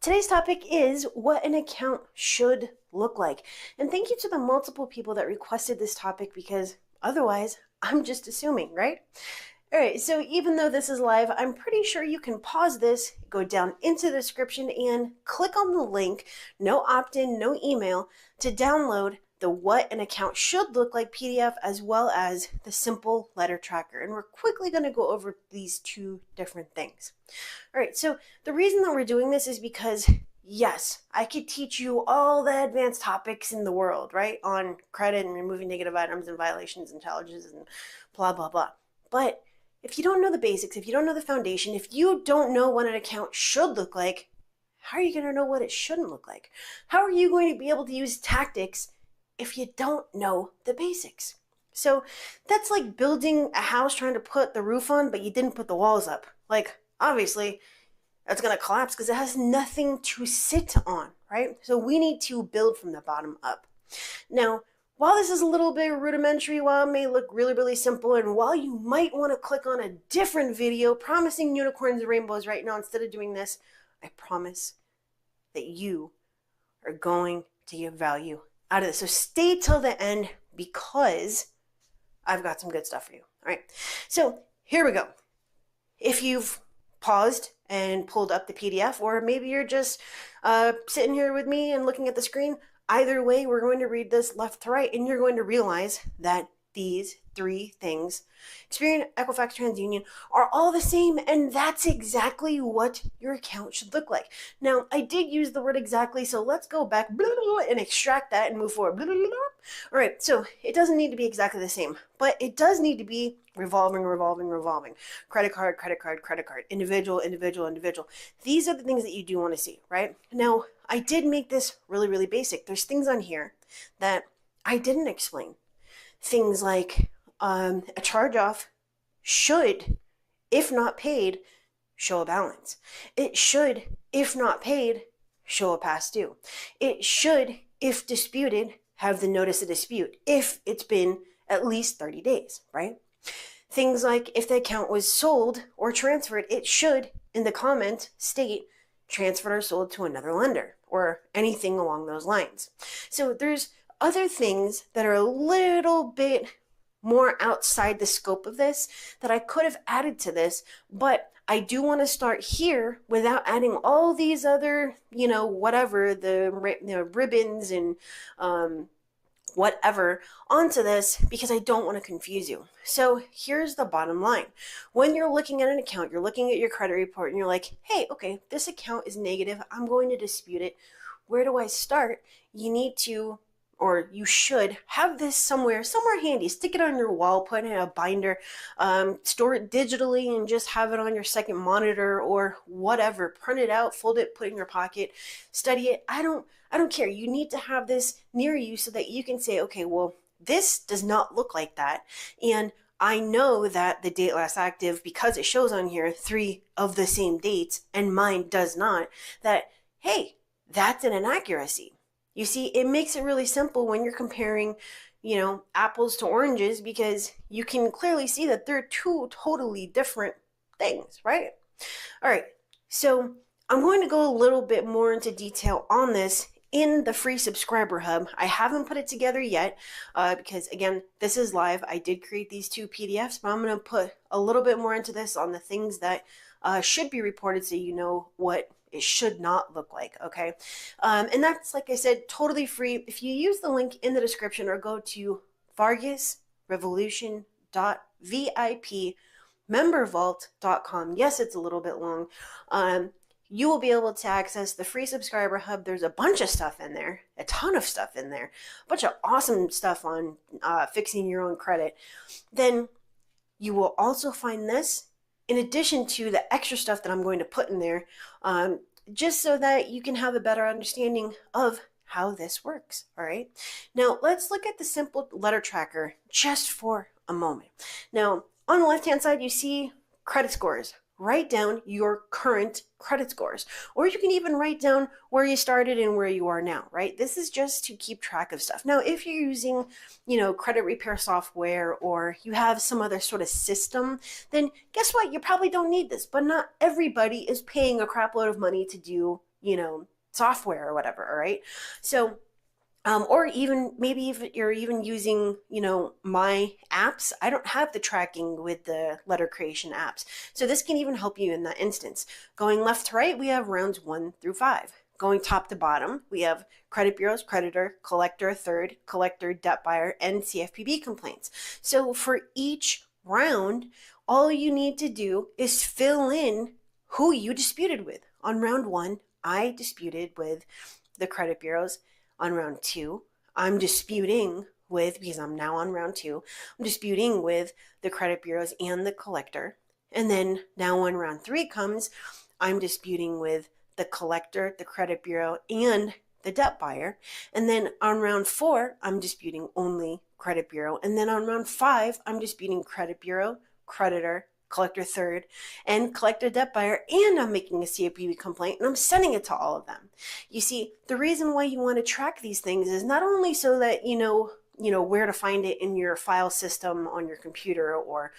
Today's topic is what an account should look like. And thank you to the multiple people that requested this topic because otherwise I'm just assuming, right? All right, so even though this is live, I'm pretty sure you can pause this, go down into the description and click on the link, no opt-in, no email, to download the what an account should look like PDF as well as the simple letter tracker. And we're quickly going to go over these two different things. All right, so the reason that we're doing this is because, yes, I could teach you all the advanced topics in the world, right, on credit and removing negative items and violations and challenges and blah, blah, blah. But if you don't know the basics, if you don't know the foundation, if you don't know what an account should look like, how are you going to know what it shouldn't look like? How are you going to be able to use tactics if you don't know the basics? So that's like building a house trying to put the roof on, but you didn't put the walls up. Like, obviously, that's going to collapse because it has nothing to sit on, right? So we need to build from the bottom up. Now, while this is a little bit rudimentary, while it may look really, really simple, and while you might want to click on a different video promising unicorns and rainbows right now instead of doing this, I promise that you are going to get value out of this. So stay till the end because I've got some good stuff for you. All right, so here we go. If you've paused and pulled up the PDF, or maybe you're just sitting here with me and looking at the screen, either way, we're going to read this left to right, and you're going to realize that these three things, Experian, Equifax, TransUnion, are all the same, and that's exactly what your account should look like. Now, I did use the word exactly, so let's go back and extract that and move forward. All right, so it doesn't need to be exactly the same, but it does need to be revolving. Credit card, individual. These are the things that you do want to see, right? Now, I did make this really, really basic. There's things on here that I didn't explain. Things like a charge-off should, if not paid, show a balance. It should, if not paid, show a past due. It should, if disputed, have the notice of dispute if it's been at least 30 days, right? Things like if the account was sold or transferred, it should, in the comment, state transferred or sold to another lender or anything along those lines. So there's other things that are a little bit more outside the scope of this that I could have added to this, but I do want to start here without adding all these other, whatever, the ribbons and whatever onto this because I don't want to confuse you. So here's the bottom line. When you're looking at an account, you're looking at your credit report and you're like, hey, okay, this account is negative. I'm going to dispute it. Where do I start? You need to, or you should have this somewhere handy. Stick it on your wall, put it in a binder, store it digitally and just have it on your second monitor or whatever. Print it out, fold it, put it in your pocket, study it. I don't care. You need to have this near you so that you can say, okay, well, this does not look like that. And I know that the date last active, because it shows on here 3 of the same dates and mine does not, that, hey, that's an inaccuracy. You see, it makes it really simple when you're comparing, apples to oranges because you can clearly see that they're two totally different things, right? All right, so I'm going to go a little bit more into detail on this in the free subscriber hub. I haven't put it together yet because, again, this is live. I did create these 2 PDFs, but I'm going to put a little bit more into this on the things that should be reported so you know what it should not look like, okay? And that's, like I said, totally free. If you use the link in the description or go to vargasrevolution.vip membervault.com, yes, it's a little bit long, you will be able to access the free subscriber hub. There's a bunch of stuff in there, a ton of stuff in there, a bunch of awesome stuff on fixing your own credit. Then you will also find this in addition to the extra stuff that I'm going to put in there, just so that you can have a better understanding of how this works, all right? Now, let's look at the simple letter tracker just for a moment. Now, on the left-hand side, you see credit scores. Write down your current credit scores, or you can even write down where you started and where you are now, right? This is just to keep track of stuff. Now, if you're using, credit repair software or you have some other sort of system, then guess what? You probably don't need this, but not everybody is paying a crap load of money to do, software or whatever, all right? So or even maybe if you're even using, my apps, I don't have the tracking with the letter creation apps. So this can even help you in that instance. Going left to right, we have rounds 1 through 5. Going top to bottom, we have credit bureaus, creditor, collector, third, collector, debt buyer, and CFPB complaints. So for each round, all you need to do is fill in who you disputed with. On round 1, I disputed with the credit bureaus. On round 2, I'm disputing with, because I'm now on round 2, I'm disputing with the credit bureaus and the collector. And then now when round 3 comes, I'm disputing with the collector, the credit bureau, and the debt buyer. And then on round 4, I'm disputing only credit bureau. And then on round 5, I'm disputing credit bureau, creditor, collector third, and collector debt buyer, and I'm making a CFPB complaint, and I'm sending it to all of them. You see, the reason why you want to track these things is not only so that you know where to find it in your file system on your computer or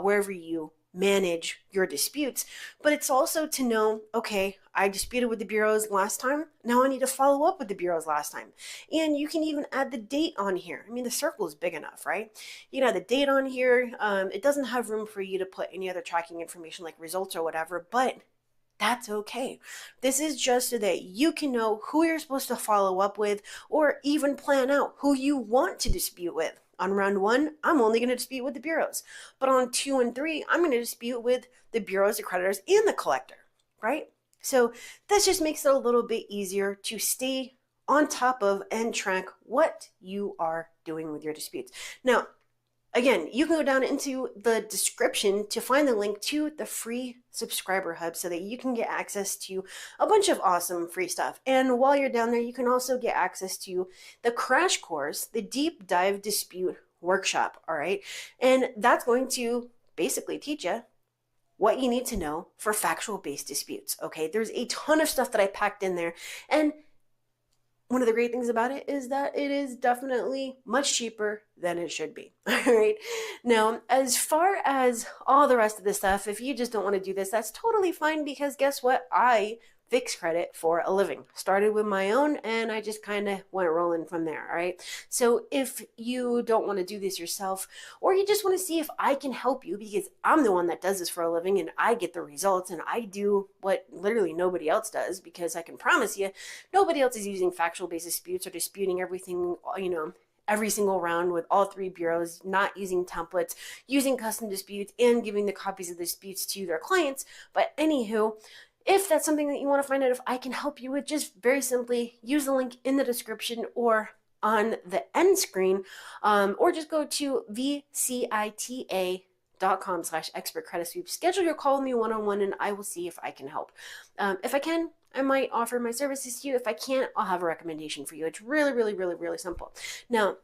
wherever you manage your disputes, but it's also to know, okay, I disputed with the bureaus last time, now I need to follow up with the bureaus last time. And you can even add the date on here. I mean, the circle is big enough, right? You can add the date on here. It doesn't have room for you to put any other tracking information like results or whatever, but that's okay. This is just so that you can know who you're supposed to follow up with or even plan out who you want to dispute with. On round 1, I'm only going to dispute with the bureaus. But on 2 and 3, I'm going to dispute with the bureaus, the creditors, and the collector, right? So this just makes it a little bit easier to stay on top of and track what you are doing with your disputes. Now, again, you can go down into the description to find the link to the free subscriber hub so that you can get access to a bunch of awesome free stuff. And while you're down there, you can also get access to the crash course, the deep dive dispute workshop, all right? And that's going to basically teach you what you need to know for factual based disputes, okay? There's a ton of stuff that I packed in there, and one of the great things about it is that it is definitely much cheaper than it should be. All right. Now, as far as all the rest of the stuff, if you just don't want to do this, that's totally fine, because guess what? I fix credit for a living. Started with my own, and I just kind of went rolling from there. All right. So if you don't want to do this yourself, or you just want to see if I can help you, because I'm the one that does this for a living and I get the results and I do what literally nobody else does, because I can promise you, nobody else is using factual based disputes or disputing everything, every single round with all 3 bureaus, not using templates, using custom disputes, and giving the copies of the disputes to their clients. But anywho, if that's something that you want to find out if I can help you with, just very simply use the link in the description or on the end screen, or just go to vcita.com/expert credit sweep. Schedule your call with me one-on-one, and I will see if I can help. If I can, I might offer my services to you. If I can't, I'll have a recommendation for you. It's really, really, really, really simple. Now,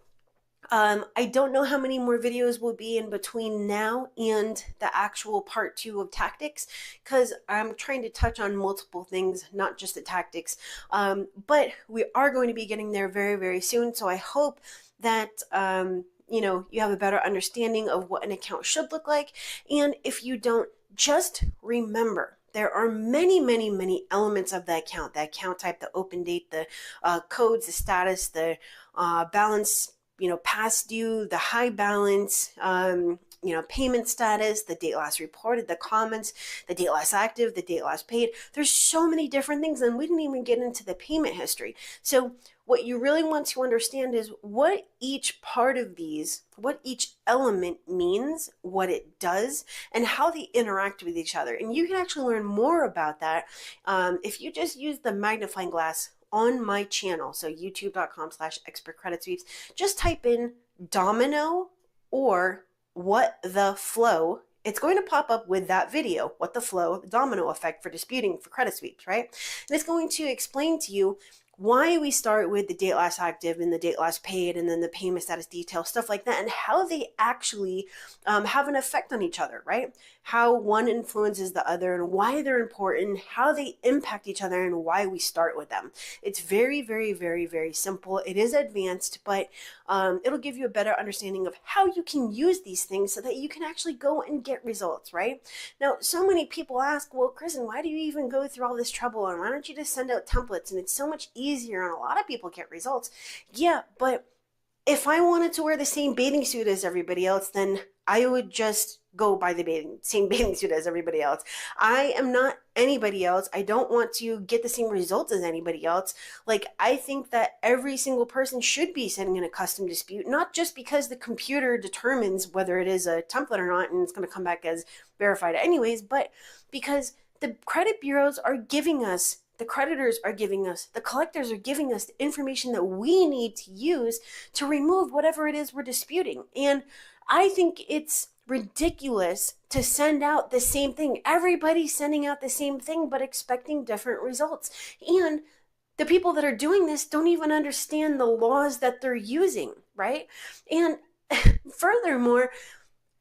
I don't know how many more videos will be in between now and the actual part 2 of tactics, because I'm trying to touch on multiple things, not just the tactics. But we are going to be getting there very, very soon. So I hope that, you have a better understanding of what an account should look like. And if you don't, just remember, there are many, many, many elements of the account type, the open date, the codes, the status, the balance, past due, the high balance, payment status, the date last reported, the comments, the date last active, the date last paid. There's so many different things, and we didn't even get into the payment history. So what you really want to understand is what each part of these, what each element means, what it does, and how they interact with each other. And you can actually learn more about that if you just use the magnifying glass on my channel. So youtube.com/expert credit sweeps. Just type in domino or what the flow. It's going to pop up with that video, what the flow, the domino effect for disputing for credit sweeps, right? And it's going to explain to you why we start with the date last active and the date last paid, and then the payment status detail, stuff like that, and how they actually have an effect on each other, right? how one influences the other and why they're important, how they impact each other, and why we start with them. It's very, very, very, very simple. It is advanced, but it'll give you a better understanding of how you can use these things so that you can actually go and get results, right? Now, so many people ask, well, Kristen, why do you even go through all this trouble? And why don't you just send out templates? And it's so much easier, and a lot of people get results. Yeah, but if I wanted to wear the same bathing suit as everybody else, then I would just go buy the same bathing suit as everybody else. I am not anybody else. I don't want to get the same results as anybody else. Like, I think that every single person should be sending in a custom dispute, not just because the computer determines whether it is a template or not, and it's going to come back as verified anyways, but because the credit bureaus are giving us, the creditors are giving us, the collectors are giving us the information that we need to use to remove whatever it is we're disputing. And I think it's ridiculous to send out the same thing. Everybody's sending out the same thing, but expecting different results. And the people that are doing this don't even understand the laws that they're using, right? And furthermore,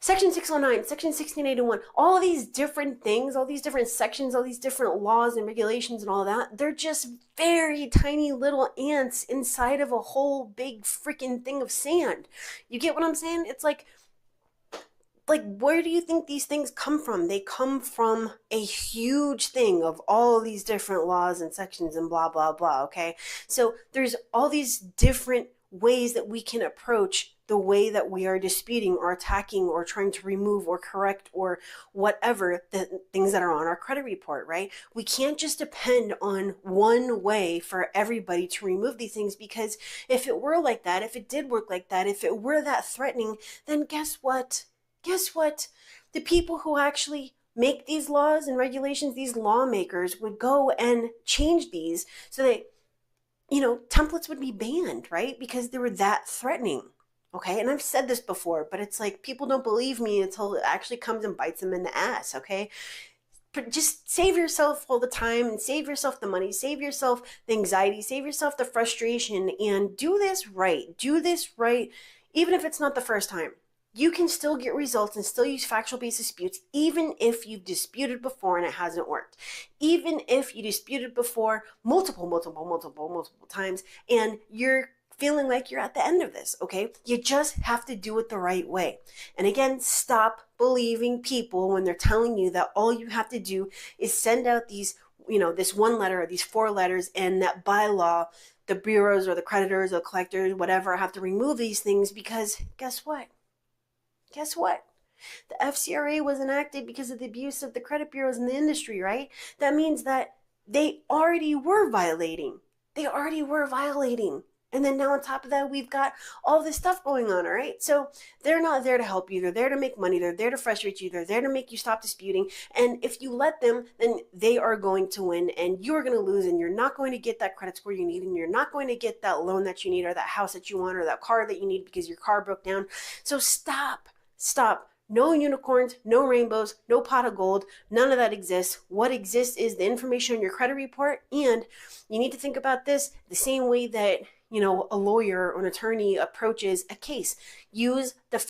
Section 609, Section 1681, all these different things, all these different sections, all these different laws and regulations and all that, they're just very tiny little ants inside of a whole big freaking thing of sand. You get what I'm saying? It's like, where do you think these things come from? They come from a huge thing of all these different laws and sections and blah, blah, blah, okay? So there's all these different ways that we can approach the way that we are disputing or attacking or trying to remove or correct or whatever the things that are on our credit report, right? We can't just depend on one way for everybody to remove these things, because if it were like that, if it did work like that, if it were that threatening, then guess what? The people who actually make these laws and regulations, these lawmakers, would go and change these so that, templates would be banned, right? Because they were that threatening. Okay, and I've said this before, but it's like people don't believe me until it actually comes and bites them in the ass, okay? But just save yourself all the time and save yourself the money, save yourself the anxiety, save yourself the frustration, and do this right. Do this right, even if it's not the first time. You can still get results and still use factual-based disputes, even if you've disputed before and it hasn't worked. Even if you disputed before multiple times and you're feeling like you're at the end of this, okay? You just have to do it the right way. And again, stop believing people when they're telling you that all you have to do is send out these, this one letter or these 4 letters, and that by law, the bureaus or the creditors or the collectors, whatever, have to remove these things, because guess what? The FCRA was enacted because of the abuse of the credit bureaus in the industry, right? That means that they already were violating. And then now on top of that, we've got all this stuff going on, all right? So they're not there to help you. They're there to make money. They're there to frustrate you. They're there to make you stop disputing. And if you let them, then they are going to win and you're going to lose, and you're not going to get that credit score you need, and you're not going to get that loan that you need, or that house that you want, or that car that you need because your car broke down. So stop. No unicorns, no rainbows, no pot of gold. None of that exists. What exists is the information on your credit report. And you need to think about this the same way that, a lawyer or an attorney approaches a case. Use the